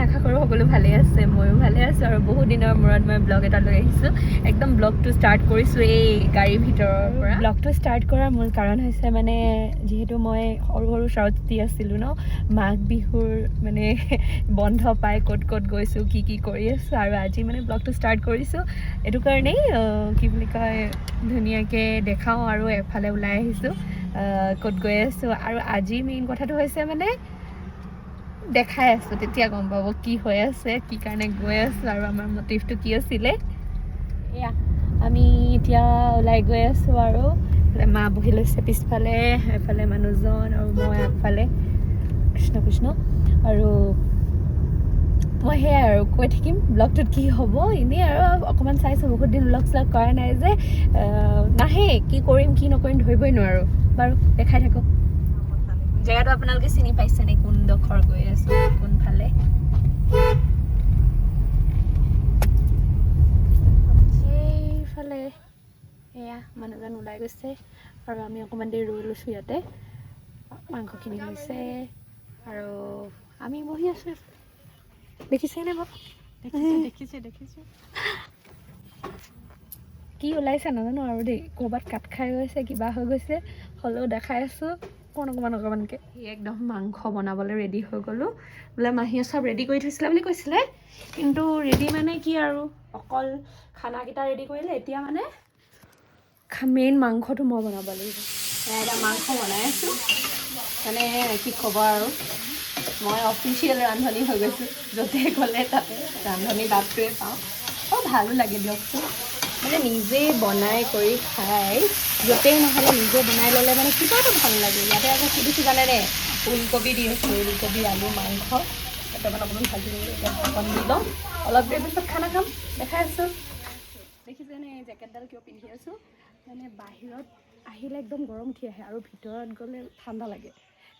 আশা কৰোঁ সকলো ভালে আছে, ময়ো ভালে আছোঁ আৰু বহুত দিনৰ মূৰত মই ব্লগ এটা লৈ আহিছোঁ। একদম ব্লগটো ষ্টাৰ্ট কৰিছোঁ এই গাড়ীৰ ভিতৰৰ পৰা। ব্লগটো ষ্টাৰ্ট কৰাৰ মূল কাৰণ হৈছে মানে যিহেতু মই সৰু সৰু শ্বৰ্টছ দি আছিলোঁ ন, মাঘ বিহুৰ মানে বন্ধ পাই ক'ত ক'ত গৈছোঁ, কি কৰি আছোঁ, আৰু আজি মানে ব্লগটো ষ্টাৰ্ট কৰিছোঁ এইটো কাৰণেই কি বুলি কয় ধুনীয়াকৈ দেখাওঁ আৰু এফালে ওলাই আহিছোঁ ক'ত গৈ আছোঁ। আৰু আজি মেইন কথাটো হৈছে মানে দেখাই আছোঁ, তেতিয়া গম পাব কি হৈ আছে, কি কাৰণে গৈ আছোঁ আৰু আমাৰ মটিভটো কি আছিলে। এয়া আমি এতিয়া ওলাই গৈ আছোঁ আৰু মা বহি লৈছে পিছফালে, এফালে মানুহজন আৰু মই আগফালে। কৃষ্ণ কৃষ্ণ। আৰু মই সেয়াই আৰু কৈ থাকিম ব্লগটোত কি হ'ব, এনেই আৰু অকণমান চাইছোঁ বহুত দিন ব্লগ শ্লগ কৰা নাই যে, নাহে কি কৰিম কি নকৰিম ধৰিবই নোৱাৰোঁ। বাৰু দেখাই থাকক। জেগাটো আপোনালোকে চিনি পাইছে নে, কোনডোখৰ গৈ আছোঁ, কোনফালে? এইফালে এয়া মানুহজন ওলাই গৈছে আৰু আমি অকণমান দেৰি ৰৈ লৈছোঁ ইয়াতে। মাংসখিনি হৈছে আৰু আমি বহি আছোঁ। দেখিছেনে বাৰু? দেখিছোঁ। কি ওলাইছে নাজানো আৰু দেই, ক'ৰবাত কাট খাই গৈছে, কিবা হৈ গৈছে, হ'লেও দেখাই আছোঁ অকণমানকৈ। সি একদম মাংস বনাবলৈ ৰেডি হৈ গ'লোঁ। বোলে মাহীয়ে চব ৰেডি কৰি থৈছিলে বুলি কৈছিলে, কিন্তু ৰেডি মানে কি আৰু অকল খানাকেইটা ৰেডি কৰিলে, এতিয়া মানে মেইন মাংসটো মই বনাব লাগিব। এতিয়া মাংস বনাই আছোঁ, মানে কি ক'ব আৰু মই অফিচিয়েল ৰান্ধনি হৈ গৈছোঁ। য'তে গ'লে তাতে ৰান্ধনি বাপটোৱে পাওঁ। ভালো লাগে দিয়কচোন, মানে নিজে বনাই কৰি খাই য'তেই নহ'লে নিজে বনাই ল'লে মানে কিবা এটা ভাল লাগে। ইয়াতে আকৌ সুধিছোঁ জানেনে, ওলকবি দি আছোঁ, ওলকবি আলু মাংস কেইটামান অকণমান ভাজি দিলোঁ, এতিয়া অকণ দি লওঁ, অলপ দেৰি পিছত খানা খাম। দেখাই আছোঁ। দেখিছেনে জেকেটডাল কিয় পিন্ধি আছোঁ, মানে বাহিৰত আহিলে একদম গৰম উঠি আহে আৰু ভিতৰত গ'লে ঠাণ্ডা লাগে।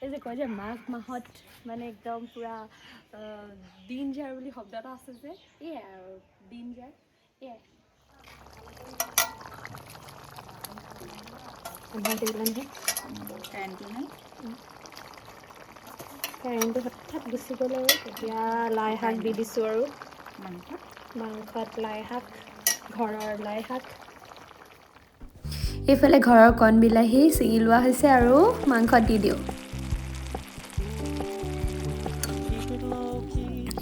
এই যে কয় যে মাঘ মাহত মানে একদম পূৰা ডিনজাৰ বুলি শব্দ এটা আছে যে, এয়াই আৰু ডিনজাৰ এয়াই। কাৰেণ্টটো হঠাৎ গুচি গ'ল আৰু এতিয়া লাই শাক দি দিছোঁ আৰু মাংসত লাই শাক, ঘৰৰ লাই শাক। এইফালে ঘৰৰ কণ বিলাহী ছিঙি লোৱা হৈছে আৰু মাংসত দি দিওঁ।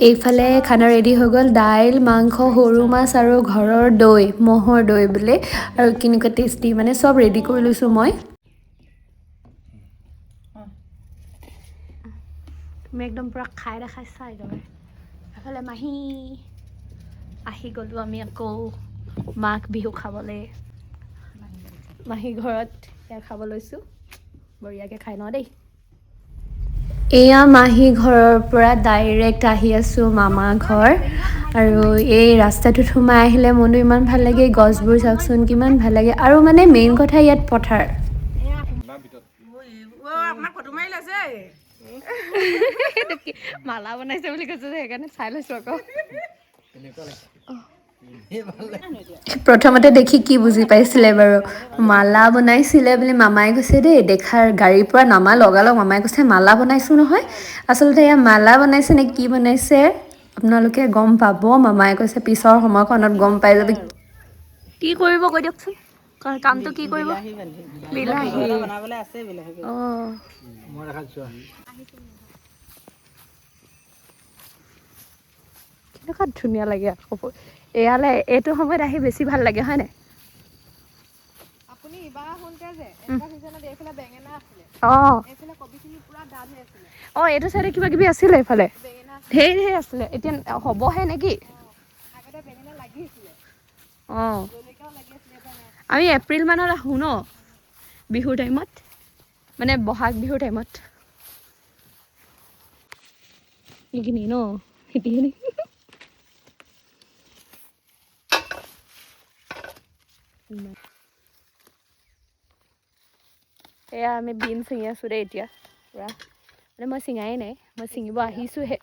এইফালে খানা ৰেডি হৈ গ'ল, দাইল, মাংস, সৰু মাছ আৰু ঘৰৰ দৈ, ম'হৰ দৈ বোলে, আৰু কেনেকুৱা টেষ্টি, মানে চব ৰেডি কৰি লৈছোঁ মই। তুমি একদম পূৰা খাই দেখাইছা একেবাৰে। এফালে মাহী আহি গ'লোঁ আমি আকৌ মাঘ বিহু খাবলৈ মাহী ঘৰত। এয়া খাব লৈছোঁ, বঢ়িয়াকৈ খাই লওঁ দেই। এয়া মাহী ঘৰৰ পৰা ডাইৰেক্ট আহি আছোঁ মামা ঘৰ, আৰু এই ৰাস্তাটোত সোমাই আহিলে মনটো ইমান ভাল লাগে। গছবোৰ চাওকচোন কিমান ভাল লাগে, আৰু মানে মেইন কথা ইয়াত পথাৰ। মালা বনাইছে বুলি কৈছে যে সেইকাৰণে চাই লৈছোঁ আকৌ। প্ৰথমতে দেখি কি বুজি পাইছিলে বাৰু, মালা বনাইছিলে বুলি মামাই কৈছে দেই। দেখাৰ গাড়ীৰ পৰা নামা লগালগ মামাই কৈছে মালা বনাইছোঁ নহয়। আচলতে এয়া মালা বনাইছে নে কি বনাইছে আপোনালোকে গম পাব, মামাই কৈছে পিছৰ সময়খনত গম পাই যাবি। কি কৰিব কৈ দিয়কচোন, কামটো কি কৰিব? বিলাহী বনাবলৈ আছে, বিলাহী। মই দেখাইছোঁ কেনেকুৱা ধুনীয়া লাগে আকৌ এয়ালে, এইটো সময়ত আহি বেছি ভাল লাগে হয় নাই? আপুনি ইবাৰ আহোঁতে যে এনেকুৱা চিজনত এইফালে বেঙেনা আছিলে, এইফালে কবিখিনি পুৰা ডাঠ হৈ আছিলে। এইটো চাইডে কিবা কিবি আছিলে, এইফালে ঢেৰ আছিলে, এতিয়া হ'বহে নেকি? আগতে বেঙেনা লাগিছিলে, জলকীয়াও লাগি আছিলে। আমি এপ্ৰিল মানত আহোঁ ন, বিহুৰ টাইমত, মানে বহাগ বিহুৰ টাইমত। এইখিনি ন, সেইখিনি এয়া আমি বিন ছিঙি আছোঁ দেই এতিয়া পূৰা, মানে মই ছিঙাই নাই, মই ছিঙিব আহিছোঁহে।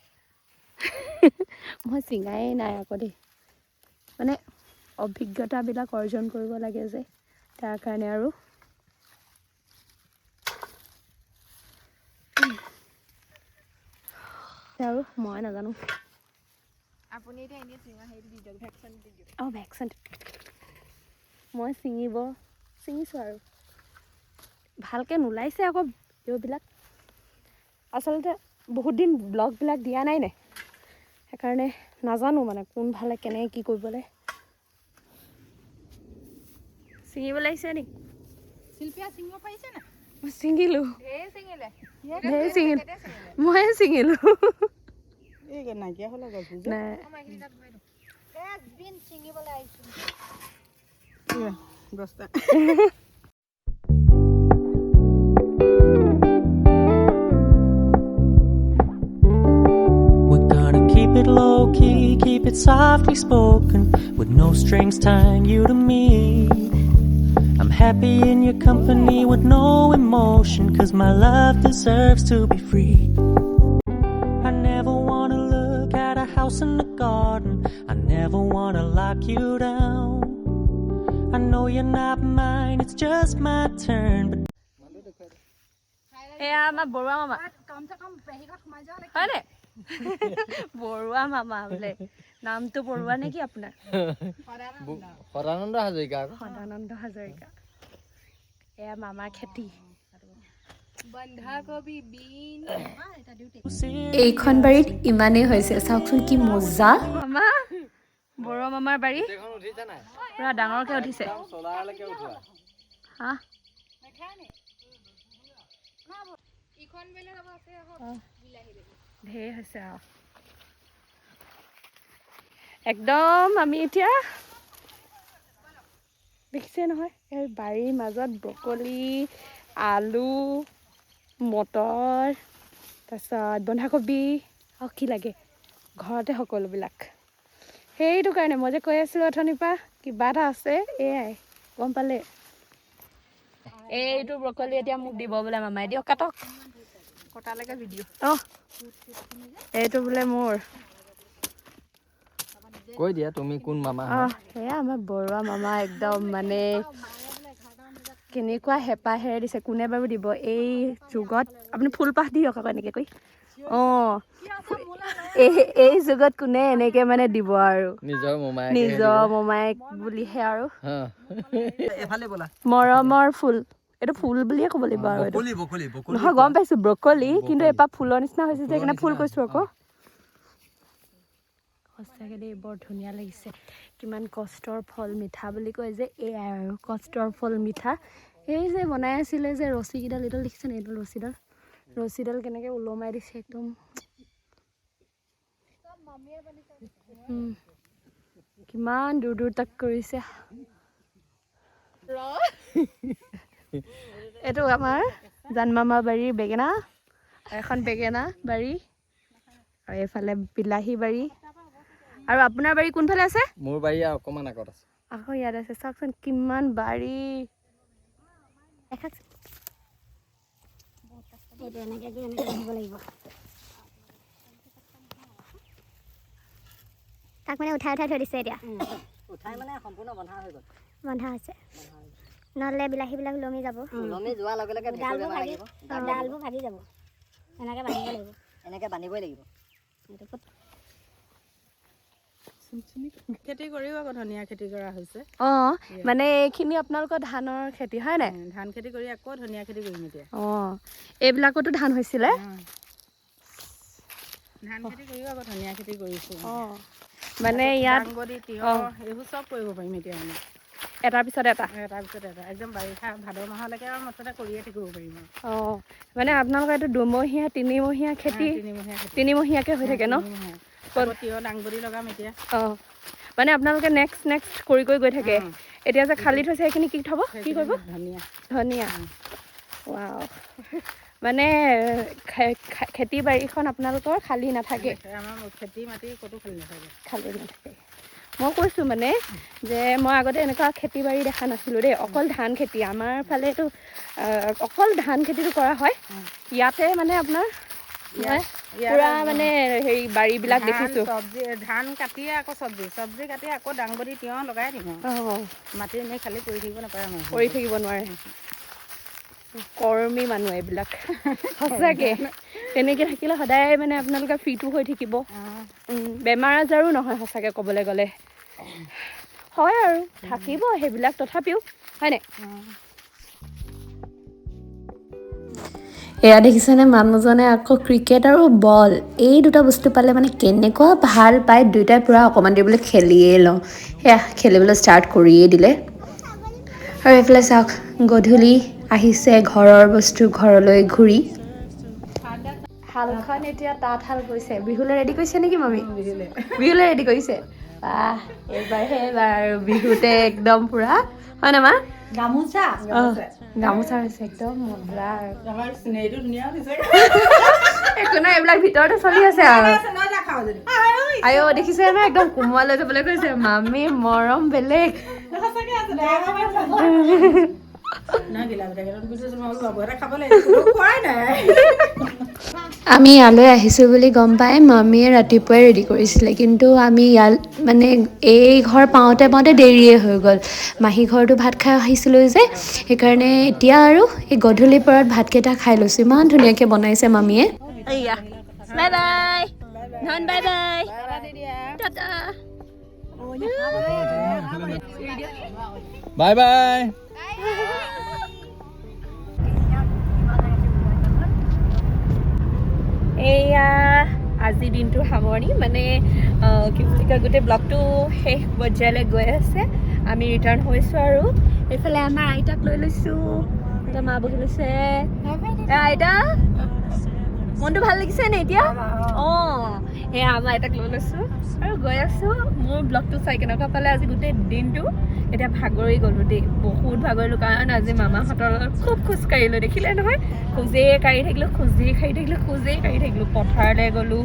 মই ছিঙাই নাই আকৌ দেই, মানে অভিজ্ঞতাবিলাক অৰ্জন কৰিব লাগে যে, তাৰ কাৰণে আৰু মই নাজানো আপুনি এতিয়া এনেই চিঙা হেৰি দি দিয়ক ভেকচিন দি দিয়ক অঁ ভেকচিন মই ছিঙিছোঁ আৰু ভালকৈ নোলাইছে আকৌ ভিডিঅ'বিলাক আচলতে বহুত দিন ব্লগবিলাক দিয়া নাই সেইকাৰণে নাজানো মানে কোনফালে কেনেকৈ কি কৰিবলৈ ছিঙিব লাগিছে নি শিল্পীয়া ছিঙিব পাৰিছে নাই মই ছিঙিলোঁ ঢেৰ ছিঙিলে ময়ে ছিঙিলোঁ এই নাইকিয়া হ'লে গছবোৰ যে নাই একদিন ছিঙিবলৈ আহিছোঁ বস্তা We're gonna keep it low key, keep it softly spoken, with no strings tying you to me. I'm happy in your company with no emotion, 'cause my love deserves to be free. I never wanna look at a house in the garden, I never wanna lock you down. I know you're not mine, it's just my turn, but এয়া আমাৰ বৰুৱা মামা কমচে কম পেহীঘৰত সোমাই যাওঁ হয়নে বৰুৱা মামা বোলে নামটো বৰুৱা নেকি আপোনাৰ সদানন্দ হাজৰিকা সদানন্দ হাজৰিকা এয়া মামাৰ খেতি বন্ধাকবি বিন এইখন বাৰীত ইমানেই হৈছে চাওকচোন কি মজা মামা বৰুৱা মামাৰ বাৰী উঠিছে নাই পুৰা ডাঙৰকৈ উঠিছে চলাৰলৈকে উঠোৱা হা ঢেৰ হৈছে আৰু একদম আমি এতিয়া দেখিছে নহয় এই বাৰীৰ মাজত ব্ৰকলি আলু মটৰ তাৰপিছত বন্ধাকবি আৰু কি লাগে ঘৰতে সকলোবিলাক সেইটো কাৰণে মই যে কৈ আছিলোঁ অথনিৰ পৰা কিবা এটা আছে এয়াই গম পালে এইটো ব্ৰকলি এতিয়া মোক দিব বোলে মামাই দিয়ক কাটক কটালৈকে ভিডিঅ' অঁ এইটো বোলে মোৰ কৈ দিয়া তুমি কোন মামা অঁ সেয়া আমাৰ বৰুৱা মামা একদম মানে কেনেকুৱা হেঁপাহেৰে দিছে কোনে বাৰু দিব এই যুগত আপুনি ফুলপাহ দিয়ক আকৌ এনেকৈ কৈ অঁ এই যুগত কোনে এনেকৈ মানে দিব আৰু নিজৰ মোমাই নিজৰ মোমায়েক বুলিহে আৰু এফালে বলা মৰমৰ ফুল এইটো ফুল বুলিয়ে ক'ব লাগিব আৰু এইটো নহয় গম পাইছোঁ ব্ৰকলি কিন্তু এপাহ ফুলৰ নিচিনা হৈছে যে সেইকাৰণে ফুল কৈছোঁ আকৌ সঁচাকৈ দেই বৰ ধুনীয়া লাগিছে কিমান কষ্টৰ ফল মিঠা বুলি কয় যে এয়াই আৰু কষ্টৰ ফল মিঠা এই যে বনাই আছিলে যে ৰছীকেইডাল এইডাল দেখিছে নে এইডাল ৰছীডাল কেনেকৈ ওলমাই দিছে একদম কিমান দূৰ দূৰ তাক কৰিছে এইটো আমাৰ জানমামা বাৰীৰ বেঙেনা এখন বেঙেনা বাৰী আৰু এইফালে বিলাহী বাৰী আৰু আপোনাৰ বাৰী কোনফালে আছে মোৰ বাৰী অকমান আগত আছে আকৌ ইয়াত আছে চাওকচোন কিমান বাৰী তাক মানে উঠাই থৈ দিছে এতিয়া উঠাই মানে সম্পূৰ্ণ বন্ধা হৈ গ'ল বন্ধা হৈছে নহ'লে বিলাহীবিলাক লমি যাব লমি যোৱাৰ লগে লগে ডালবোৰ ভাগি যাব এনেকৈ বান্ধিব লাগিব এনেকৈ বান্ধিবই লাগিব খেতি কৰিও আকৌ ধনিয়া খেতি কৰা হৈছে অঁ মানে এইখিনি আপোনালোকৰ ধানৰ খেতি হয় নাই ধান খেতি কৰি আকৌ ধনিয়া খেতি কৰিম এতিয়া অঁ এইবিলাকতো ধান হৈছিলে ধান খেতি কৰিও আকৌ ধনিয়া খেতি কৰিছোঁ অঁ মানে ইয়াত দাংবডি তিয়হ এইবোৰ চব কৰিব পাৰিম এতিয়া মানে এটাৰ পিছত এটা তাৰপিছত এটা একদম বাৰিষা ভাদ মাহলৈকে আৰু মুঠতে কৰিয়ে থাকিব পাৰিম আৰু অঁ মানে আপোনালোকৰ এইটো দুমহীয়া তিনিমহীয়া খেতি তিনিমহীয়াকৈ হৈ থাকে ন তিয়হ দাংবডি লগাম এতিয়া অঁ মানে আপোনালোকে নেক্সট কৰি গৈ থাকে এতিয়া যে খালী থৈছে সেইখিনি কি থ'ব কি কৰিব ধনিয়া ৱাও মানে খেতি বাৰীখন আপোনালোকৰ খালী নাথাকে আমাৰ খেতি মাটি ক'তো খালী নাথাকে মই কৈছোঁ মানে যে মই আগতে এনেকুৱা খেতি বাৰী দেখা নাছিলোঁ দেই অকল ধান খেতি আমাৰ ফালেতো অকল ধান খেতিটো কৰা হয় ইয়াতে মানে আপোনাৰ পুৰা মানে হেৰি বাৰীবিলাক দেখিছোঁ চব্জি ধান কাটিয়ে আকৌ চব্জি কাটিয়ে আকৌ দাংবডি তিয়হ লগাই দিম মাটি এনেই খালী কৰি থাকিব নাপাৰে কৰি থাকিব নোৱাৰে কৰ্মী মানুহ এইবিলাক সঁচাকৈ তেনেকৈ থাকিলে সদায় মানে আপোনালোকে ফ্ৰীটো হৈ থাকিব বেমাৰ আজাৰো নহয় সঁচাকৈ ক'বলৈ গ'লে হয় আৰু থাকিব সেইবিলাক তথাপিও হয়নে এয়া দেখিছেনে মানুহজনে আকৌ ক্ৰিকেট আৰু বল এই দুটা বস্তু পালে মানে কেনেকুৱা ভাল পায় দুয়োটাই পূৰা অকণমান দেৰি বোলে খেলিয়েই লওঁ সেয়া খেলিবলৈ ষ্টাৰ্ট কৰিয়েই দিলে আৰু এইফালে চাওক গধূলি আহিছে ঘৰৰ বস্তু ঘৰলৈ ঘূৰি শালখন এতিয়া তাঁতশাল গৈছে বিহুলৈ ৰেডি কৰিছে নেকি মামী বিহুলৈ ৰেডি কৰিছে বাহ এইবাৰহে এইবাৰ আৰু বিহুতে একদম পূৰা হয় না মা গামোচা হৈছে একদম মজা আৰু একো নাই এইবিলাক ভিতৰতে চলি আছে আৰু আয়ো দেখিছে ন একদম কোমোৱা লৈ যাবলৈ কৈছে মামী মৰম বেলেগ আমি ইয়ালৈ আহিছোঁ বুলি গম পাই মামীয়ে ৰাতিপুৱাই ৰেডি কৰিছিলে কিন্তু আমি ইয়াল মানে এই ঘৰ পাওঁতে দেৰিয়ে হৈ গ'ল মাহী ঘৰটো ভাত খাই আহিছিলোঁ যে সেইকাৰণে এতিয়া আৰু এই গধূলি পৰত ভাতকেইটা খাই লৈছোঁ ইমান ধুনীয়াকৈ বনাইছে মামীয়ে বাই বাই ধন bye bye tata bye bye এয়া আজিৰ দিনটোৰ সামৰণি মানে কি বুলি কয় গোটেই ব্লগটো শেষ পৰ্যায়লৈ গৈ আছে আমি ৰিটাৰ্ণ হৈছোঁ আৰু এইফালে আমাৰ আইতাক লৈ লৈছোঁ এতিয়া মা বহি লৈছে আইতা মনটো ভাল লাগিছে নে এতিয়া অঁ সেয়া আমাৰ আইতাক লৈ লৈছোঁ আৰু গৈ আছোঁ মোৰ ব্লগটো চাই কেনেকুৱা পালে আজি গোটেই দিনটো এতিয়া ভাগৰি গ'লোঁ দেই বহুত ভাগৰিলোঁ কাৰণ আজি মামাহঁতৰ লগত খুব খোজকাঢ়িলোঁ দেখিলে নহয় খোজেই কাঢ়ি থাকিলোঁ খোজেই কাঢ়ি থাকিলোঁ পথাৰলৈ গ'লোঁ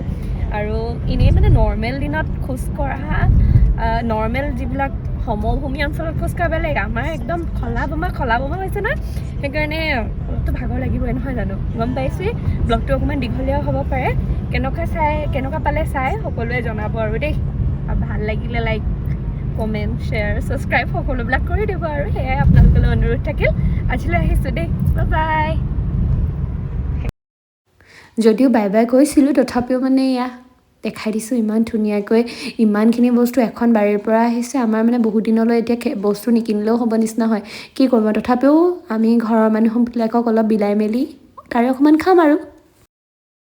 আৰু এনেই মানে নৰ্মেল দিনত খোজ কঢ়া নৰ্মেল যিবিলাক সমভূমি অঞ্চলত খোজ কাঢ়িব লাগে আমাৰ একদম খলা বমা হৈছে নহয় সেইকাৰণে অলপতো ভাগৰ লাগিবই নহয় জানো গম পাইছোঁ ব্লগটো অকণমান দীঘলীয়াও হ'ব পাৰে কেনেকুৱা পালে চাই সকলোৱে জনাব আৰু দেই আৰু ভাল লাগিলে লাইক কমেণ্ট শ্বেয়াৰ ছাবস্ক্ৰাইব সকলোবিলাক কৰি দিব আৰু সেয়াই আপোনালোকলৈ অনুৰোধ থাকিল আজিলৈ আহিছোঁ দেই বাই যদিও বাই বাই কৈছিলোঁ তথাপিও মানে এয়া দেখাই দিছোঁ ইমান ধুনীয়াকৈ ইমানখিনি বস্তু এখন বাৰীৰ পৰা আহিছে আমাৰ মানে বহুত দিনলৈ এতিয়া বস্তু নিকিনিলেও হ'ব নিচিনা হয় কি কৰিব তথাপিও আমি ঘৰৰ মানুহবিলাকক অলপ বিলাই মেলি তাৰে অকণমান খাম আৰু